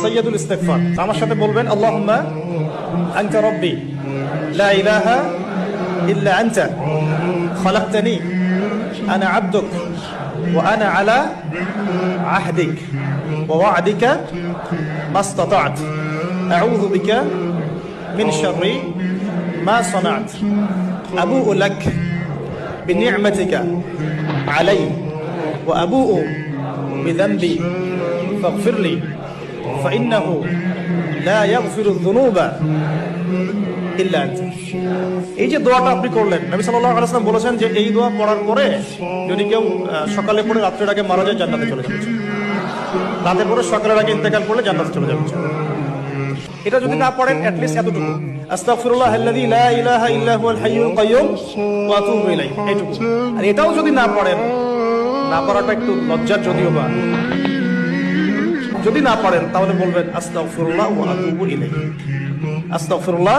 সাইয়্যিদুল ইস্তিগফার। আমার সাথে বলবেন আল্লাহুম্মা আনতা রাব্বি লা ইলাহা ইল্লা আনতা খালাকতানি আনা আবদুক ওয়া আনা আলা আহদিক ওয়া ওয়া'দিকা মাসতাতা'ত আউযু বিকা মিন শাররি মা সানা'ত আবু'ু লাক বিনি'মাতিকা আলাইয়া ওয়া আবু'ু বিযানবি ফাগফির লি ফাইন্নাহু লা ইয়াগফিরুয যুনুবা ইল্লা আনতা। এই যে দোয়াটা আপনি করলেন, নবী সাল্লাল্লাহু আলাইহি ওয়াসাল্লাম বলেছেন যে এই দোয়া পড়ার পরে যদি কেউ সকালে পড়ে রাত্রের আগে মারা যায় জান্নাতে চলে যাবে, রাতে পড়ে সকালের আগে ইন্তেকাল করলে জান্নাতে চলে যাবে। এটা যদি না পড়েন অ্যাটলিস্ট এতটুকু আস্তাগফিরুল্লাহাল্লাযী লা ইলাহা ইল্লা হুয়াল হাইয়ুল কাইয়্যুম ওয়া আতুবু ইলাইহি, এইটুকু। আর এটাও যদি না পড়েন, না পড়াটা একটু লজ্জার যদিও বা, যদি না পারেন তাহলে বলবেন আস্তাগফিরুল্লাহ ওয়া আতুবু ইলাইহি। আস্তাগফিরুল্লাহ